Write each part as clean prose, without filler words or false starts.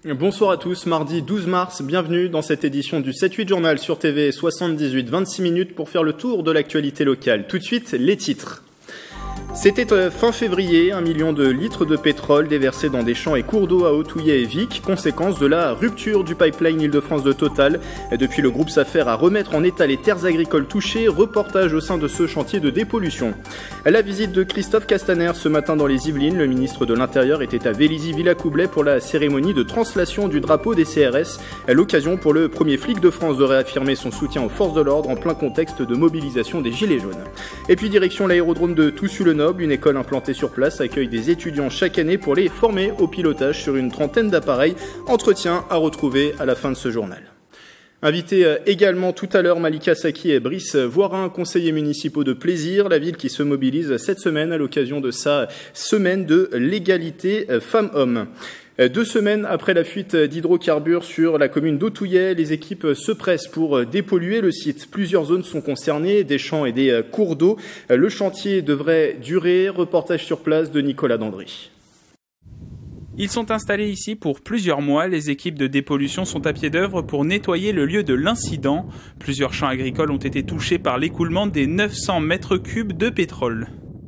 Bonsoir à tous, mardi 12 mars, bienvenue dans cette édition du 7-8 Journal sur TV, 26 minutes pour faire le tour de l'actualité locale. Tout de suite, les titres. C'était fin février, 1 million de litres de pétrole déversés dans des champs et cours d'eau à Autouillet et Vic, conséquence de la rupture du pipeline Île-de-France de Total. Depuis, le groupe s'affaire à remettre en état les terres agricoles touchées, reportage au sein de ce chantier de dépollution. La visite de Christophe Castaner ce matin dans les Yvelines, le ministre de l'Intérieur était à Vélizy-Villacoublay pour la cérémonie de translation du drapeau des CRS, l'occasion pour le premier flic de France de réaffirmer son soutien aux forces de l'ordre en plein contexte de mobilisation des Gilets jaunes. Et puis direction l'aérodrome de Toussus-le-Noble, une école implantée sur place accueille des étudiants chaque année pour les former au pilotage sur une trentaine d'appareils. Entretien à retrouver à la fin de ce journal. Invités également tout à l'heure, Malika Saki et Brice Voirin, conseillers municipaux de Plaisir, la ville qui se mobilise cette semaine à l'occasion de sa semaine de l'égalité femmes-hommes. 2 semaines après la fuite d'hydrocarbures sur la commune d'Autouillet, les équipes se pressent pour dépolluer le site. Plusieurs zones sont concernées, des champs et des cours d'eau. Le chantier devrait durer. Reportage sur place de Nicolas Dandry. Ils sont installés ici pour plusieurs mois. Les équipes de dépollution sont à pied d'œuvre pour nettoyer le lieu de l'incident. Plusieurs champs agricoles ont été touchés par l'écoulement des 900 mètres cubes de pétrole.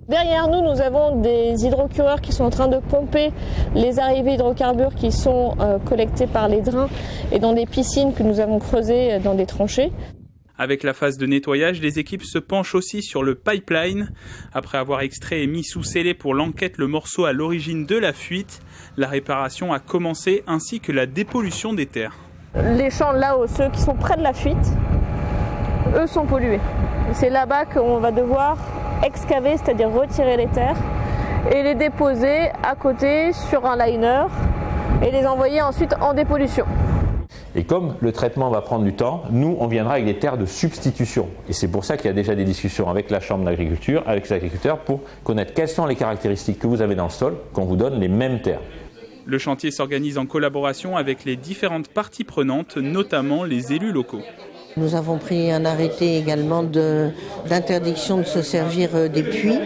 Derrière nous, nous avons des hydrocureurs qui sont en train de pomper les arrivées d'hydrocarbures qui sont collectées par les drains et dans des piscines que nous avons creusées dans des tranchées. Avec la phase de nettoyage, les équipes se penchent aussi sur le pipeline. Après avoir extrait et mis sous scellé pour l'enquête le morceau à l'origine de la fuite, la réparation a commencé ainsi que la dépollution des terres. Les champs là-haut, ceux qui sont près de la fuite, eux sont pollués. C'est là-bas qu'on va devoir excaver, c'est-à-dire retirer les terres et les déposer à côté sur un liner et les envoyer ensuite en dépollution. Et comme le traitement va prendre du temps, nous on viendra avec des terres de substitution. Et c'est pour ça qu'il y a déjà des discussions avec la Chambre d'agriculture, avec les agriculteurs pour connaître quelles sont les caractéristiques que vous avez dans le sol, qu'on vous donne les mêmes terres. Le chantier s'organise en collaboration avec les différentes parties prenantes, notamment les élus locaux. Nous avons pris un arrêté également d'interdiction de se servir des puits.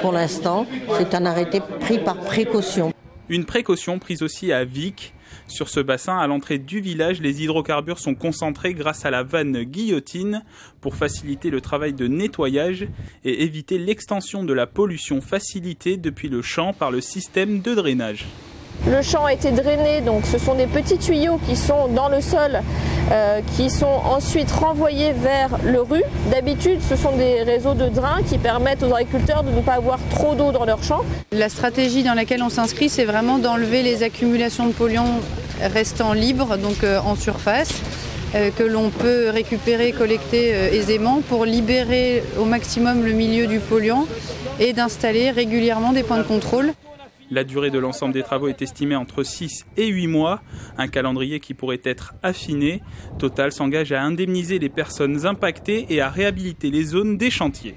Pour l'instant, c'est un arrêté pris par précaution. Une précaution prise aussi à Vic. Sur ce bassin, à l'entrée du village, les hydrocarbures sont concentrés grâce à la vanne guillotine pour faciliter le travail de nettoyage et éviter l'extension de la pollution facilitée depuis le champ par le système de drainage. Le champ a été drainé, donc ce sont des petits tuyaux qui sont dans le sol, qui sont ensuite renvoyés vers le rue. D'habitude, ce sont des réseaux de drains qui permettent aux agriculteurs de ne pas avoir trop d'eau dans leur champ. La stratégie dans laquelle on s'inscrit, c'est vraiment d'enlever les accumulations de polluants restant libres, donc en surface, que l'on peut récupérer, collecter aisément pour libérer au maximum le milieu du polluant et d'installer régulièrement des points de contrôle. La durée de l'ensemble des travaux est estimée entre 6 et 8 mois, un calendrier qui pourrait être affiné. Total s'engage à indemniser les personnes impactées et à réhabiliter les zones des chantiers.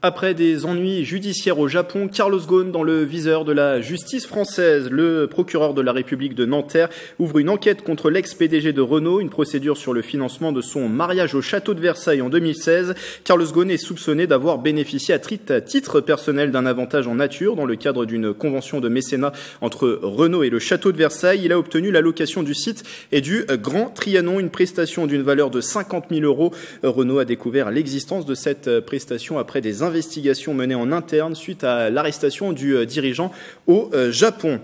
Après des ennuis judiciaires au Japon, Carlos Ghosn dans le viseur de la justice française. Le procureur de la République de Nanterre ouvre une enquête contre l'ex-PDG de Renault, une procédure sur le financement de son mariage au château de Versailles en 2016. Carlos Ghosn est soupçonné d'avoir bénéficié à titre personnel d'un avantage en nature dans le cadre d'une convention de mécénat entre Renault et le château de Versailles. Il a obtenu la location du site et du Grand Trianon, une prestation d'une valeur de 50 000 €. Renault a découvert l'existence de cette prestation après des investigation menée en interne suite à l'arrestation du dirigeant au Japon.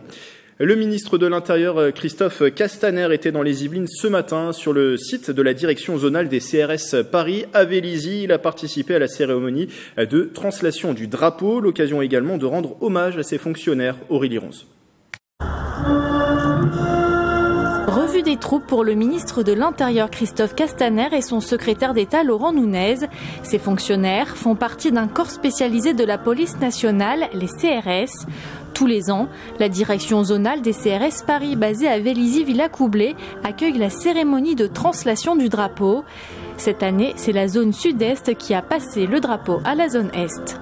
Le ministre de l'Intérieur, Christophe Castaner, était dans les Yvelines ce matin sur le site de la direction zonale des CRS Paris à Vélizy. Il a participé à la cérémonie de translation du drapeau, l'occasion également de rendre hommage à ses fonctionnaires. Aurélie Ronze. Revue des troupes pour le ministre de l'Intérieur Christophe Castaner et son secrétaire d'État Laurent Nunez. Ces fonctionnaires font partie d'un corps spécialisé de la police nationale, les CRS. Tous les ans, la direction zonale des CRS Paris, basée à Vélizy-Villacoublay, accueille la cérémonie de translation du drapeau. Cette année, c'est la zone sud-est qui a passé le drapeau à la zone est.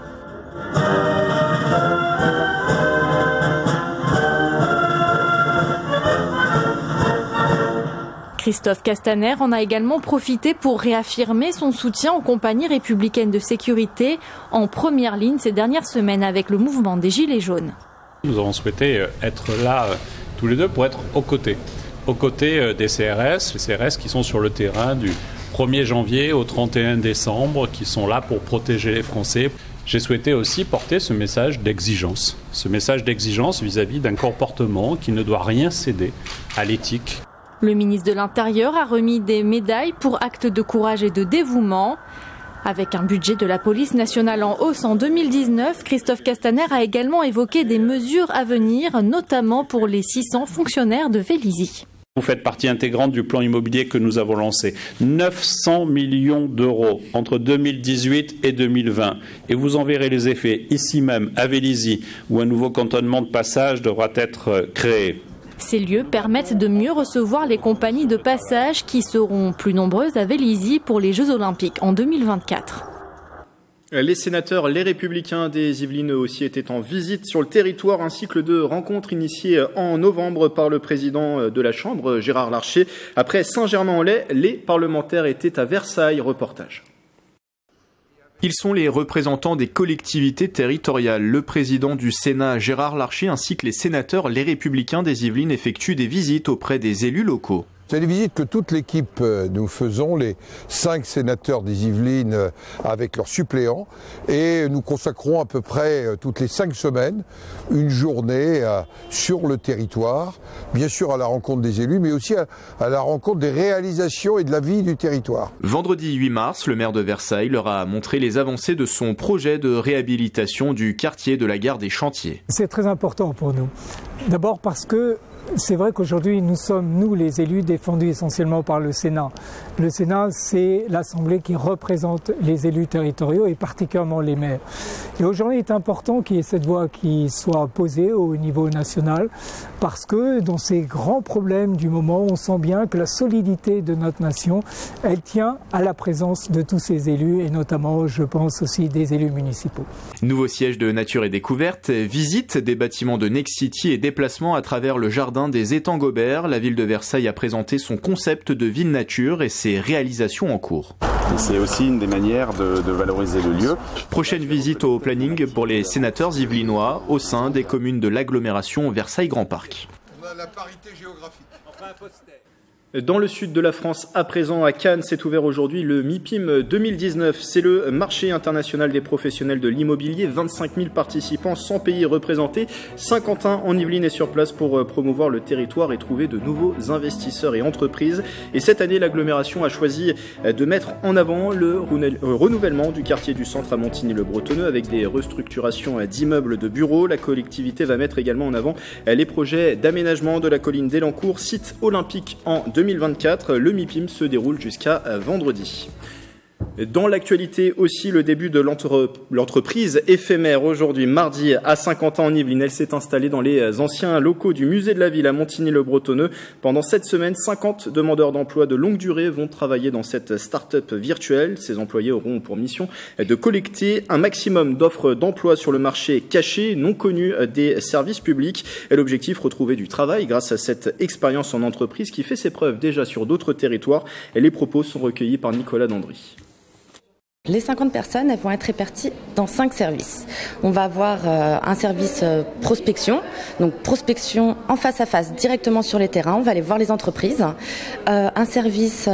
Christophe Castaner en a également profité pour réaffirmer son soutien aux compagnies républicaines de sécurité, en première ligne ces dernières semaines avec le mouvement des Gilets jaunes. Nous avons souhaité être là tous les deux pour être aux côtés des CRS, les CRS qui sont sur le terrain du 1er janvier au 31 décembre, qui sont là pour protéger les Français. J'ai souhaité aussi porter ce message d'exigence vis-à-vis d'un comportement qui ne doit rien céder à l'éthique. Le ministre de l'Intérieur a remis des médailles pour actes de courage et de dévouement. Avec un budget de la police nationale en hausse en 2019, Christophe Castaner a également évoqué des mesures à venir, notamment pour les 600 fonctionnaires de Vélizy. Vous faites partie intégrante du plan immobilier que nous avons lancé. 900 millions d'euros entre 2018 et 2020. Et vous en verrez les effets ici même, à Vélizy, où un nouveau cantonnement de passage devra être créé. Ces lieux permettent de mieux recevoir les compagnies de passage qui seront plus nombreuses à Vélizy pour les Jeux Olympiques en 2024. Les sénateurs, les Républicains des Yvelines aussi étaient en visite sur le territoire. Un cycle de rencontres initié en novembre par le président de la Chambre, Gérard Larcher. Après Saint-Germain-en-Laye, les parlementaires étaient à Versailles. Reportage. Ils sont les représentants des collectivités territoriales. Le président du Sénat, Gérard Larcher, ainsi que les sénateurs, les Républicains des Yvelines effectuent des visites auprès des élus locaux. C'est des visites que toute l'équipe nous faisons, les 5 sénateurs des Yvelines avec leurs suppléants, et nous consacrons à peu près toutes les 5 semaines une journée sur le territoire, bien sûr à la rencontre des élus, mais aussi à la rencontre des réalisations et de la vie du territoire. Vendredi 8 mars, le maire de Versailles leur a montré les avancées de son projet de réhabilitation du quartier de la gare des Chantiers. C'est très important pour nous. D'abord parce que c'est vrai qu'aujourd'hui, nous sommes, nous les élus, défendus essentiellement par le Sénat. Le Sénat, c'est l'Assemblée qui représente les élus territoriaux et particulièrement les maires. Et aujourd'hui, il est important qu'il y ait cette voix qui soit posée au niveau national parce que dans ces grands problèmes du moment, on sent bien que la solidité de notre nation, elle tient à la présence de tous ces élus et notamment, je pense aussi, des élus municipaux. Nouveau siège de Nature et Découverte, visite des bâtiments de Next City et déplacement à travers le jardin des étangs Gobert. La ville de Versailles a présenté son concept de ville nature et ses réalisations en cours. C'est aussi une des manières de valoriser le lieu. Prochaine visite au planning pour les sénateurs yvelinois au sein des communes de l'agglomération Versailles-Grand Parc. On a la parité géographique. Dans le sud de la France, à présent à Cannes, s'est ouvert aujourd'hui le MIPIM 2019. C'est le marché international des professionnels de l'immobilier. 25 000 participants, 100 pays représentés. Saint-Quentin en Yvelines est sur place pour promouvoir le territoire et trouver de nouveaux investisseurs et entreprises. Et cette année, l'agglomération a choisi de mettre en avant le renouvellement du quartier du centre à Montigny-le-Bretonneux avec des restructurations d'immeubles de bureaux. La collectivité va mettre également en avant les projets d'aménagement de la colline d'Elancourt, site olympique en 2024. Le MIPIM se déroule jusqu'à vendredi. Dans l'actualité aussi, le début de l'entreprise éphémère aujourd'hui, mardi à Saint-Quentin en Yvelines. Elle s'est installée dans les anciens locaux du musée de la ville à Montigny-le-Bretonneux. Pendant cette semaine, 50 demandeurs d'emploi de longue durée vont travailler dans cette start-up virtuelle. Ces employés auront pour mission de collecter un maximum d'offres d'emploi sur le marché caché, non connu des services publics. Et l'objectif, retrouver du travail grâce à cette expérience en entreprise qui fait ses preuves déjà sur d'autres territoires. Et les propos sont recueillis par Nicolas Dandry. Les 50 personnes, elles vont être réparties dans 5 services. On va avoir un service prospection, donc prospection en face à face, directement sur les terrains. On va aller voir les entreprises. Un service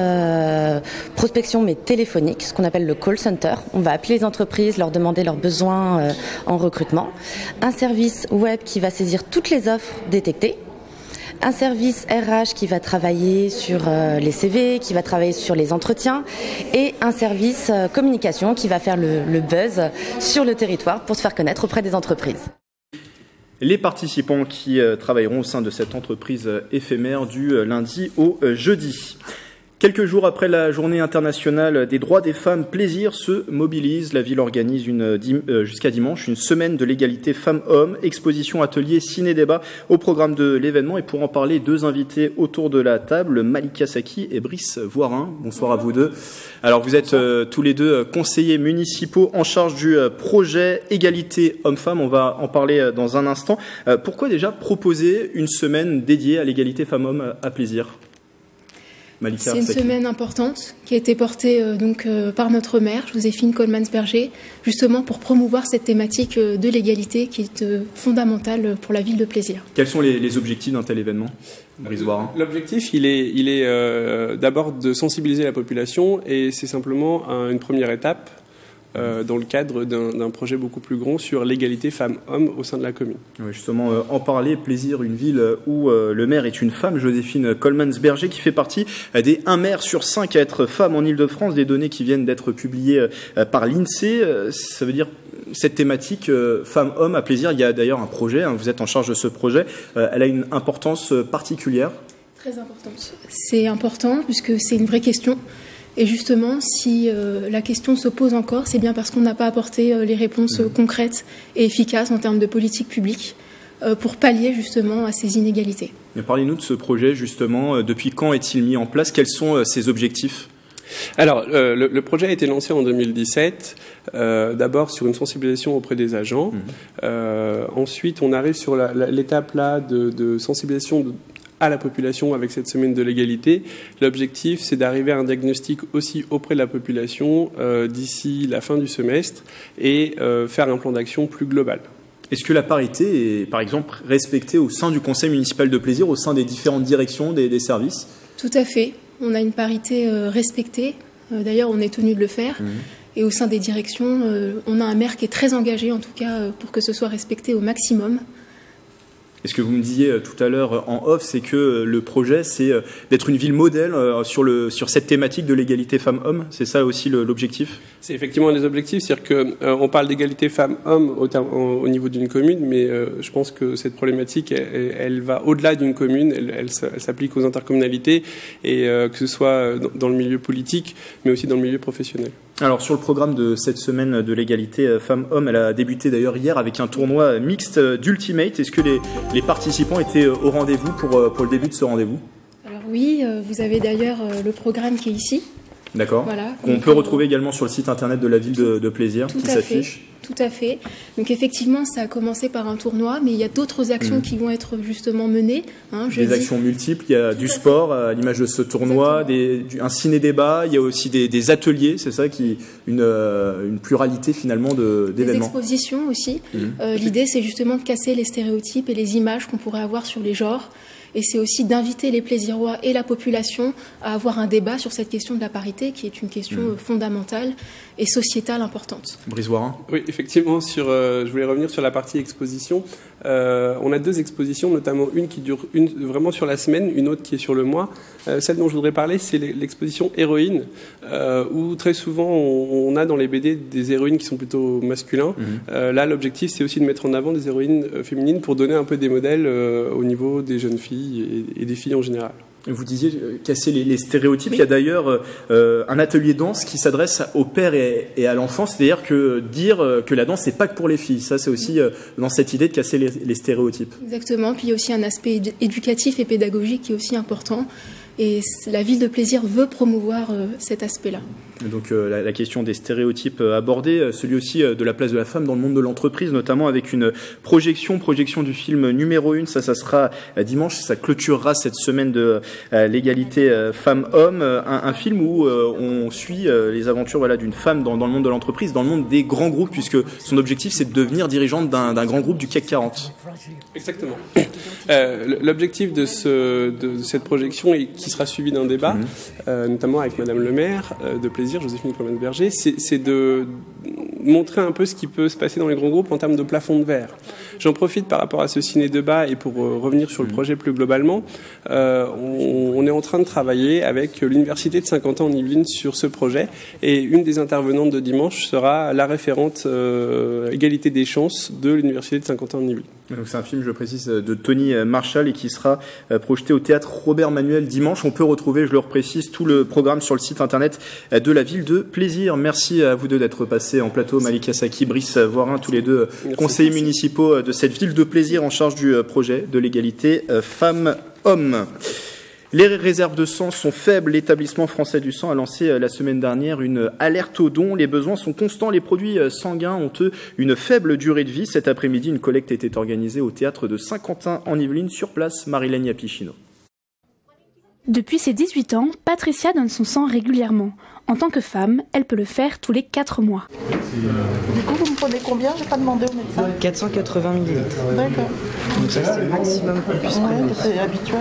prospection mais téléphonique, ce qu'on appelle le call center. On va appeler les entreprises, leur demander leurs besoins en recrutement. Un service web qui va saisir toutes les offres détectées. Un service RH qui va travailler sur les CV, qui va travailler sur les entretiens et un service communication qui va faire le buzz sur le territoire pour se faire connaître auprès des entreprises. Les participants qui travailleront au sein de cette entreprise éphémère du lundi au jeudi. Quelques jours après la journée internationale des droits des femmes, Plaisir se mobilise. La ville organise jusqu'à dimanche une semaine de l'égalité femmes-hommes, exposition, atelier, ciné-débat au programme de l'événement. Et pour en parler, 2 invités autour de la table, Malika Saki et Brice Voirin. Bonsoir à vous deux. Alors vous êtes tous les deux conseillers municipaux en charge du projet égalité hommes-femmes. On va en parler dans un instant. Pourquoi déjà proposer une semaine dédiée à l'égalité femmes-hommes à Plaisir ? Malika, c'est une semaine importante qui a été portée par notre maire, Joséphine Coleman-Berger, justement pour promouvoir cette thématique de l'égalité qui est fondamentale pour la ville de Plaisir. Quels sont les objectifs d'un tel événement ? L'objectif, il est d'abord de sensibiliser la population et c'est simplement une première étape dans le cadre d'un projet beaucoup plus grand sur l'égalité femmes-hommes au sein de la commune. Oui, justement, en parler, Plaisir, une ville où le maire est une femme, Joséphine Coleman-Berger, qui fait partie des 1 maire sur 5 à être femme en Ile-de-France, des données qui viennent d'être publiées par l'INSEE. Ça veut dire cette thématique femmes-hommes à Plaisir, il y a d'ailleurs un projet, vous êtes en charge de ce projet, elle a une importance particulière. Très importante. C'est important puisque c'est une vraie question. Et justement, si la question se pose encore, c'est bien parce qu'on n'a pas apporté les réponses concrètes et efficaces en termes de politique publique pour pallier justement à ces inégalités. Parlez-nous de ce projet justement. Depuis quand est-il mis en place ? Quels sont ses objectifs ? Alors, le projet a été lancé en 2017, d'abord sur une sensibilisation auprès des agents. Ensuite, on arrive sur l'étape là de sensibilisation à la population avec cette semaine de l'égalité. L'objectif, c'est d'arriver à un diagnostic aussi auprès de la population d'ici la fin du semestre et faire un plan d'action plus global. Est-ce que la parité est, par exemple, respectée au sein du conseil municipal de Plaisir, au sein des différentes directions des services ? Tout à fait. On a une parité respectée. D'ailleurs, on est tenu de le faire. Et au sein des directions, on a un maire qui est très engagé, en tout cas, pour que ce soit respecté au maximum. Et ce que vous me disiez tout à l'heure en off, c'est que le projet, c'est d'être une ville modèle sur cette thématique de l'égalité femmes-hommes. C'est ça aussi l'objectif ? C'est effectivement un des objectifs, c'est-à-dire qu'on parle d'égalité femmes-hommes au niveau d'une commune, mais je pense que cette problématique, elle va au-delà d'une commune, elle s'applique aux intercommunalités, et que ce soit dans le milieu politique, mais aussi dans le milieu professionnel. Alors sur le programme de cette semaine de l'égalité femmes-hommes, elle a débuté d'ailleurs hier avec un tournoi mixte d'Ultimate. Est-ce que les participants étaient au rendez-vous pour le début de ce rendez-vous ? Alors oui, vous avez d'ailleurs le programme qui est ici. D'accord. Voilà. Qu'on peut retrouver également sur le site internet de la ville de Plaisir, qui s'affiche. Tout à fait. Donc effectivement, ça a commencé par un tournoi, mais il y a d'autres actions qui vont être justement menées. Des actions multiples, il y a du sport à l'image de ce tournoi, un ciné-débat, il y a aussi des ateliers, c'est ça, une pluralité finalement d'événements. Des expositions aussi. L'idée, c'est justement de casser les stéréotypes et les images qu'on pourrait avoir sur les genres. Et c'est aussi d'inviter les Plaisirois et la population à avoir un débat sur cette question de la parité, qui est une question fondamentale et sociétale importante. Brice Voirin. Oui, effectivement, je voulais revenir sur la partie exposition. On a 2 expositions, notamment une qui dure vraiment sur la semaine, une autre qui est sur le mois. Celle dont je voudrais parler, c'est l'exposition Héroïnes, où très souvent on a dans les BD des héroïnes qui sont plutôt masculins. Là, l'objectif, c'est aussi de mettre en avant des héroïnes féminines pour donner un peu des modèles au niveau des jeunes filles et des filles en général. Vous disiez casser les stéréotypes. Il y a d'ailleurs un atelier danse qui s'adresse aux pères et à l'enfant, c'est-à-dire que dire que la danse, c'est pas que pour les filles. Ça, c'est aussi dans cette idée de casser les stéréotypes. Exactement. Puis il y a aussi un aspect éducatif et pédagogique qui est aussi important. Et la ville de Plaisir veut promouvoir cet aspect-là. Donc la question des stéréotypes abordés, celui aussi de la place de la femme dans le monde de l'entreprise, notamment avec une projection du film numéro 1, ça sera dimanche, ça clôturera cette semaine de l'égalité femmes-hommes, un film où on suit les aventures d'une femme dans le monde de l'entreprise, dans le monde des grands groupes, puisque son objectif c'est de devenir dirigeante d'un grand groupe du CAC 40. Exactement. L'objectif de cette projection, qui sera suivi d'un débat, notamment avec Madame le maire de Plaisir, Joséphine Coleman-Berger, c'est de montrer un peu ce qui peut se passer dans les grands groupes en termes de plafond de verre. J'en profite par rapport à ce ciné-débat et pour revenir sur le projet plus globalement. On est en train de travailler avec l'Université de Saint-Quentin en Yvelines sur ce projet, et une des intervenantes de dimanche sera la référente égalité des chances de l'Université de Saint-Quentin en Yvelines. Donc c'est un film, je précise, de Tony Marshall et qui sera projeté au théâtre Robert Manuel dimanche. On peut retrouver, je le reprécise, tout le programme sur le site internet de la ville de Plaisir. Merci à vous deux d'être passés en plateau, Malika Saki, Brice Voirin, tous les deux conseillers municipaux de cette ville de Plaisir en charge du projet de l'égalité femmes-hommes. Les réserves de sang sont faibles. L'Établissement français du sang a lancé la semaine dernière une alerte aux dons. Les besoins sont constants. Les produits sanguins ont une faible durée de vie. Cet après-midi, une collecte était organisée au théâtre de Saint-Quentin en Yvelines. Sur place, Marilène Yapichino. Depuis ses 18 ans, Patricia donne son sang régulièrement. En tant que femme, elle peut le faire tous les 4 mois. Du coup, vous me prenez combien? J'ai pas demandé au médecin. 480 ml. D'accord. Donc ça, c'est le maximum qu'on puisse prendre. Ouais, c'est habituel.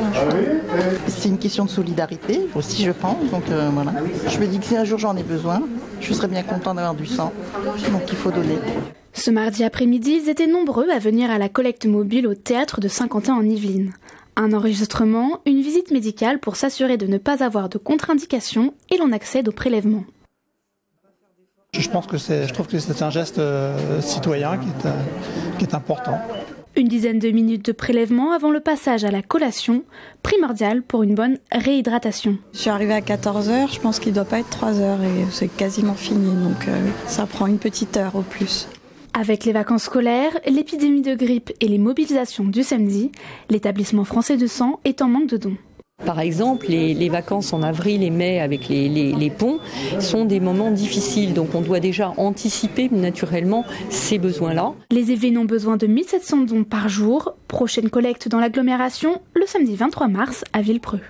C'est une question de solidarité aussi, je pense. Donc voilà. Je me dis que si un jour j'en ai besoin, je serais bien content d'avoir du sang. Donc il faut donner. Ce mardi après-midi, ils étaient nombreux à venir à la collecte mobile au théâtre de Saint-Quentin en Yvelines. Un enregistrement, une visite médicale pour s'assurer de ne pas avoir de contre-indications et l'on accède au prélèvement. Je trouve que c'est un geste citoyen qui est important. Une dizaine de minutes de prélèvement avant le passage à la collation, primordial pour une bonne réhydratation. Je suis arrivée à 14h, je pense qu'il ne doit pas être 3h et c'est quasiment fini, donc ça prend une petite heure au plus. Avec les vacances scolaires, l'épidémie de grippe et les mobilisations du samedi, l'établissement français de sang est en manque de dons. Par exemple, les vacances en avril et mai avec les ponts sont des moments difficiles, donc on doit déjà anticiper naturellement ces besoins-là. Les Yvelines ont besoin de 1700 dons par jour. Prochaine collecte dans l'agglomération le samedi 23 mars à Villepreux.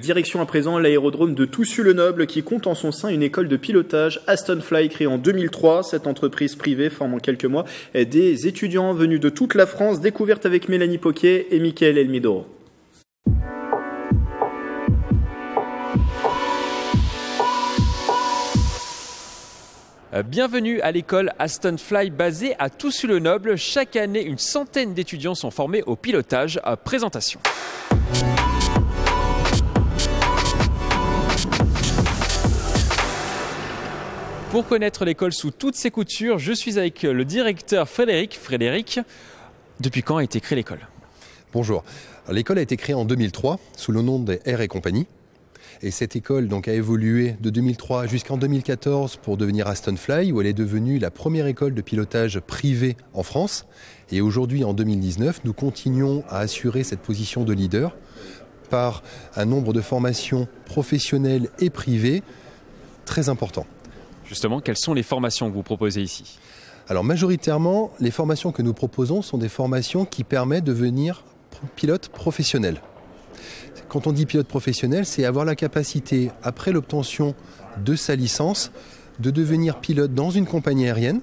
Direction à présent l'aérodrome de Toussus-le-Noble qui compte en son sein une école de pilotage Aston Fly créée en 2003. Cette entreprise privée forme en quelques mois des étudiants venus de toute la France, découverte avec Mélanie Poquet et Mickaël Elmidoro. Bienvenue à l'école Aston Fly basée à Toussus-le-Noble. Chaque année, une centaine d'étudiants sont formés au pilotage. Présentation. Pour connaître l'école sous toutes ses coutures, je suis avec le directeur Frédéric. Frédéric, depuis quand a été créée l'école ? Bonjour. L'école a été créée en 2003 sous le nom des Air et Compagnie. Et cette école donc, a évolué de 2003 jusqu'en 2014 pour devenir Aston Fly, où elle est devenue la première école de pilotage privée en France. Et aujourd'hui, en 2019, nous continuons à assurer cette position de leader par un nombre de formations professionnelles et privées très important. Justement, quelles sont les formations que vous proposez ici ? Alors majoritairement, les formations que nous proposons sont des formations qui permettent de devenir pilote professionnel. Quand on dit pilote professionnel, c'est avoir la capacité, après l'obtention de sa licence, de devenir pilote dans une compagnie aérienne,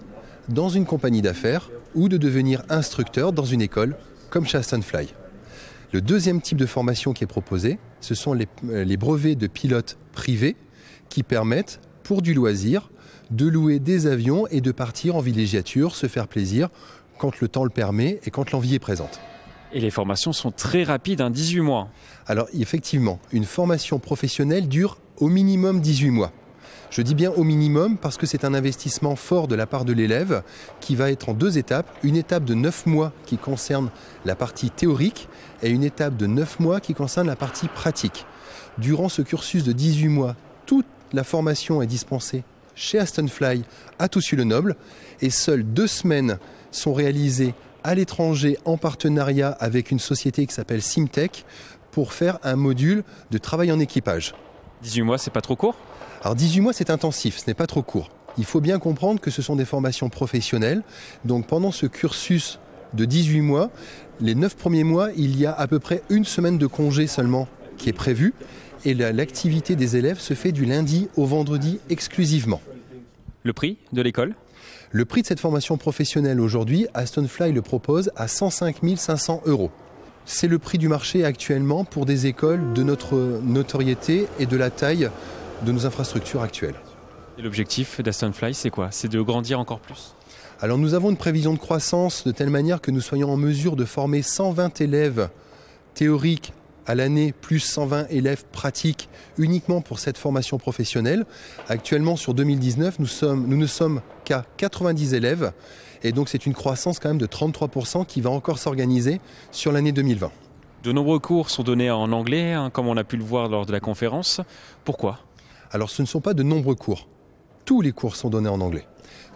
dans une compagnie d'affaires, ou de devenir instructeur dans une école, comme chez Aston Fly. Le deuxième type de formation qui est proposé, ce sont les brevets de pilote privés qui permettent, pour du loisir, de louer des avions et de partir en villégiature, se faire plaisir quand le temps le permet et quand l'envie est présente. Et les formations sont très rapides, 18 mois. Alors effectivement, une formation professionnelle dure au minimum 18 mois. Je dis bien au minimum parce que c'est un investissement fort de la part de l'élève qui va être en 2 étapes. Une étape de 9 mois qui concerne la partie théorique et une étape de 9 mois qui concerne la partie pratique. Durant ce cursus de 18 mois, toute la formation est dispensée chez Aston Fly à Toussus-le-Noble et seules 2 semaines sont réalisées à l'étranger en partenariat avec une société qui s'appelle Simtech pour faire un module de travail en équipage. 18 mois, c'est pas trop court ? Alors 18 mois, c'est intensif, ce n'est pas trop court. Il faut bien comprendre que ce sont des formations professionnelles. Donc pendant ce cursus de 18 mois, les 9 premiers mois, il y a à peu près 1 semaine de congé seulement qui est prévue. Et l'activité des élèves se fait du lundi au vendredi exclusivement. Le prix de l'école ? Le prix de cette formation professionnelle aujourd'hui, Aston Fly le propose à 105 500 €. C'est le prix du marché actuellement pour des écoles de notre notoriété et de la taille de nos infrastructures actuelles. Et l'objectif d'Aston Fly, c'est quoi ? C'est de grandir encore plus ? Alors nous avons une prévision de croissance de telle manière que nous soyons en mesure de former 120 élèves théoriques à l'année, plus 120 élèves pratiques uniquement pour cette formation professionnelle. Actuellement, sur 2019, nous ne sommes qu'à 90 élèves. Et donc, c'est une croissance quand même de 33% qui va encore s'organiser sur l'année 2020. De nombreux cours sont donnés en anglais, comme on a pu le voir lors de la conférence. Pourquoi ? Alors, ce ne sont pas de nombreux cours. Tous les cours sont donnés en anglais.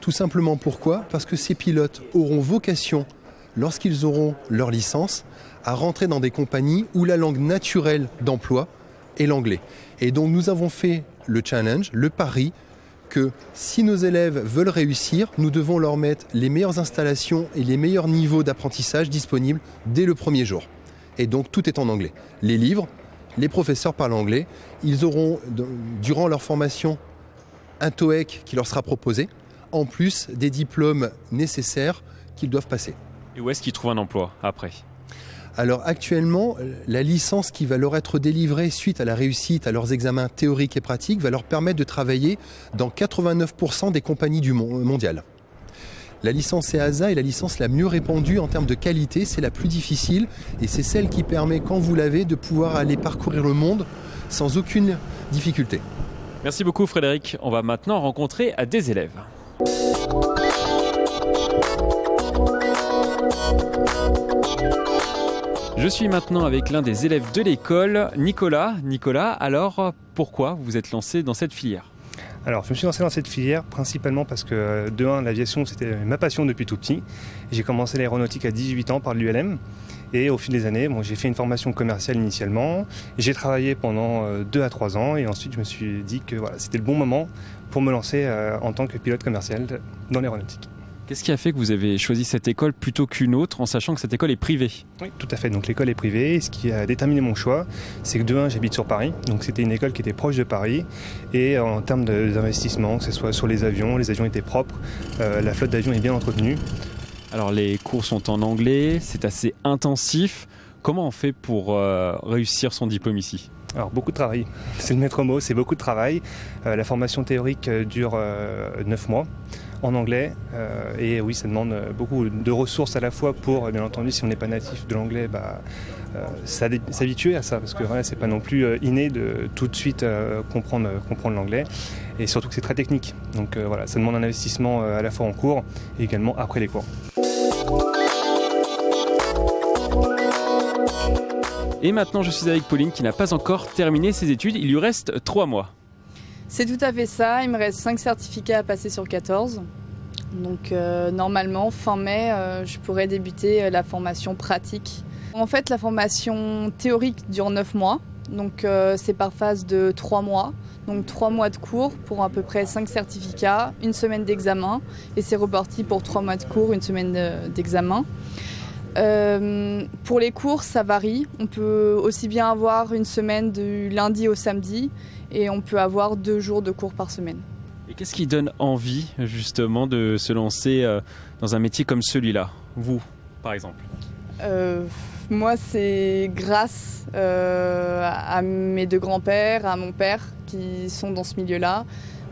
Tout simplement pourquoi ? Parce que ces pilotes auront vocation, lorsqu'ils auront leur licence, à rentrer dans des compagnies où la langue naturelle d'emploi est l'anglais. Et donc nous avons fait le challenge, le pari, que si nos élèves veulent réussir, nous devons leur mettre les meilleures installations et les meilleurs niveaux d'apprentissage disponibles dès le premier jour. Et donc tout est en anglais. Les livres, Les professeurs parlent anglais. Ils auront, durant leur formation, un TOEIC qui leur sera proposé, en plus des diplômes nécessaires qu'ils doivent passer. Et où est-ce qu'ils trouvent un emploi après ? Alors actuellement, la licence qui va leur être délivrée suite à la réussite à leurs examens théoriques et pratiques va leur permettre de travailler dans 89% des compagnies du mondial. La licence EASA est la licence la mieux répandue en termes de qualité, c'est la plus difficile et c'est celle qui permet, quand vous l'avez, de pouvoir aller parcourir le monde sans aucune difficulté. Merci beaucoup Frédéric. On va maintenant rencontrer des élèves. Je suis maintenant avec l'un des élèves de l'école, Nicolas. Nicolas, alors pourquoi vous êtes lancé dans cette filière ? Alors, je me suis lancé dans cette filière principalement parce que, de 1, l'aviation, c'était ma passion depuis tout petit. J'ai commencé l'aéronautique à 18 ans par l'ULM. Et au fil des années, j'ai fait une formation commerciale initialement. J'ai travaillé pendant 2 à 3 ans. Et ensuite, je me suis dit que voilà, c'était le bon moment pour me lancer en tant que pilote commercial dans l'aéronautique. Qu'est-ce qui a fait que vous avez choisi cette école plutôt qu'une autre, en sachant que cette école est privée ? Oui, tout à fait. Donc l'école est privée. Et ce qui a déterminé mon choix, c'est que de 1, j'habite sur Paris. Donc c'était une école qui était proche de Paris. Et en termes d'investissement, que ce soit sur les avions étaient propres. La flotte d'avions est bien entretenue. Alors les cours sont en anglais, c'est assez intensif. Comment on fait pour réussir son diplôme ici ? Alors beaucoup de travail, c'est le maître mot, c'est beaucoup de travail. La formation théorique dure 9 mois en anglais et oui, ça demande beaucoup de ressources à la fois pour, bien entendu, si on n'est pas natif de l'anglais, s'habituer à ça parce que voilà, c'est pas non plus inné de tout de suite comprendre l'anglais et surtout que c'est très technique. Donc voilà, ça demande un investissement à la fois en cours et également après les cours. Et maintenant, je suis avec Pauline qui n'a pas encore terminé ses études. Il lui reste 3 mois. C'est tout à fait ça. Il me reste 5 certificats à passer sur 14. Donc normalement, fin mai, je pourrais débuter la formation pratique. En fait, la formation théorique dure 9 mois. Donc c'est par phase de 3 mois. Donc 3 mois de cours pour à peu près 5 certificats, 1 semaine d'examen. Et c'est reparti pour 3 mois de cours, 1 semaine d'examen. Pour les cours, ça varie. On peut aussi bien avoir une semaine du lundi au samedi et on peut avoir 2 jours de cours par semaine. Et qu'est-ce qui donne envie justement de se lancer dans un métier comme celui-là, vous par exemple ? Moi, c'est grâce à mes 2 grands-pères, à mon père qui sont dans ce milieu-là.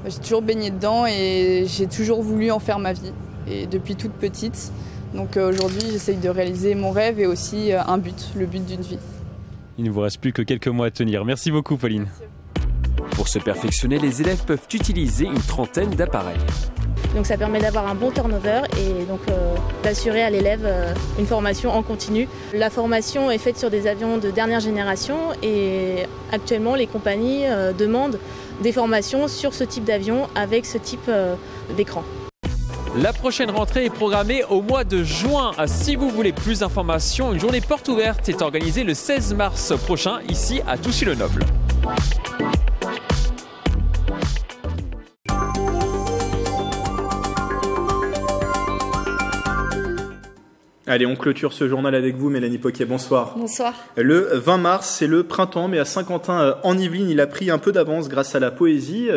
J'ai toujours baigné dedans et j'ai toujours voulu en faire ma vie. Et depuis toute petite. Donc aujourd'hui, j'essaye de réaliser mon rêve et aussi un but, le but d'une vie. Il ne vous reste plus que quelques mois à tenir. Merci beaucoup, Pauline. Pour se perfectionner, les élèves peuvent utiliser une trentaine d'appareils. Donc ça permet d'avoir un bon turnover et donc d'assurer à l'élève une formation en continu. La formation est faite sur des avions de dernière génération et actuellement les compagnies demandent des formations sur ce type d'avion avec ce type d'écran. La prochaine rentrée est programmée au mois de juin. Si vous voulez plus d'informations, une journée porte ouverte est organisée le 16 mars prochain, ici à Toussy-le-Noble. Allez, on clôture ce journal avec vous, Mélanie Poquet, bonsoir. Bonsoir. Le 20 mars, c'est le printemps, mais à Saint-Quentin, en Yvelines, il a pris un peu d'avance grâce à la poésie.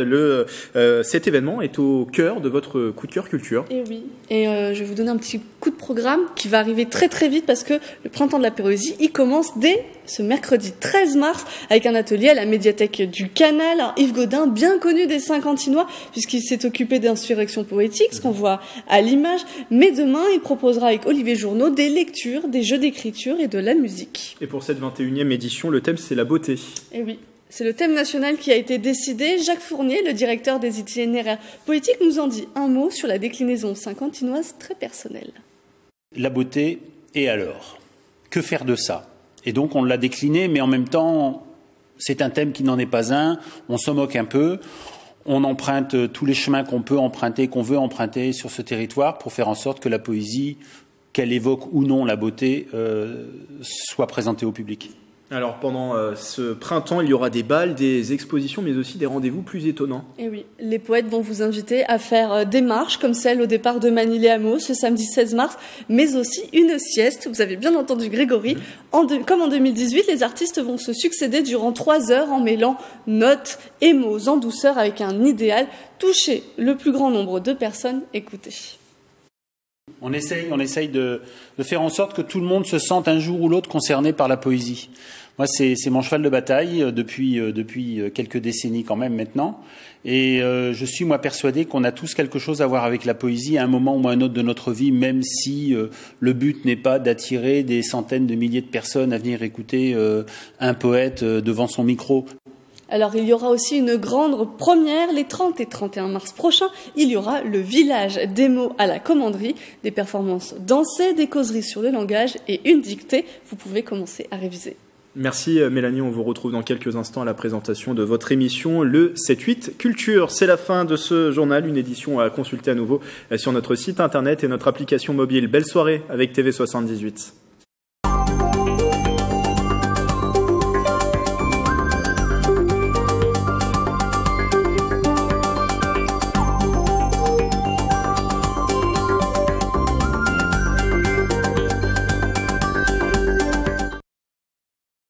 Cet événement est au cœur de votre coup de cœur culture. Et oui, et je vais vous donner un petit coup de programme qui va arriver très très vite parce que le printemps de la poésie, il commence dès ce mercredi 13 mars avec un atelier à la médiathèque du Canal. Alors, Yves Gaudin, bien connu des Saint-Quentinois, puisqu'il s'est occupé d'insurrection poétique, ce qu'on voit à l'image. Mais demain, il proposera avec Olivier Journeau des lectures, des jeux d'écriture et de la musique. Et pour cette 21e édition, le thème, c'est la beauté. Et oui. C'est le thème national qui a été décidé. Jacques Fournier, le directeur des itinéraires poétiques, nous en dit un mot sur la déclinaison saint-quentinoise très personnelle. La beauté, et alors ? Que faire de ça ? Et donc on l'a décliné, mais en même temps, c'est un thème qui n'en est pas un. On s'en moque un peu. On emprunte tous les chemins qu'on peut emprunter, qu'on veut emprunter sur ce territoire pour faire en sorte que la poésie, qu'elle évoque ou non la beauté, soit présentée au public. Alors pendant ce printemps, il y aura des bals, des expositions, mais aussi des rendez-vous plus étonnants. Et oui, les poètes vont vous inviter à faire des marches comme celle au départ de Manille-les-Hameaux ce samedi 16 mars, mais aussi une sieste. Vous avez bien entendu Grégory. Comme en 2018, les artistes vont se succéder durant 3 heures en mêlant notes et mots en douceur avec un idéal: toucher le plus grand nombre de personnes. Écoutez. On essaye de faire en sorte que tout le monde se sente un jour ou l'autre concerné par la poésie. Moi, c'est mon cheval de bataille depuis quelques décennies quand même maintenant. Et je suis, moi, persuadé qu'on a tous quelque chose à voir avec la poésie à un moment ou à un autre de notre vie, même si le but n'est pas d'attirer des centaines de milliers de personnes à venir écouter un poète devant son micro. Alors, il y aura aussi une grande première les 30 et 31 mars prochains. Il y aura le village des mots à la commanderie, des performances dansées, des causeries sur le langage et une dictée. Vous pouvez commencer à réviser. Merci Mélanie, on vous retrouve dans quelques instants à la présentation de votre émission le 7-8 Culture. C'est la fin de ce journal, une édition à consulter à nouveau sur notre site internet et notre application mobile. Belle soirée avec TV78.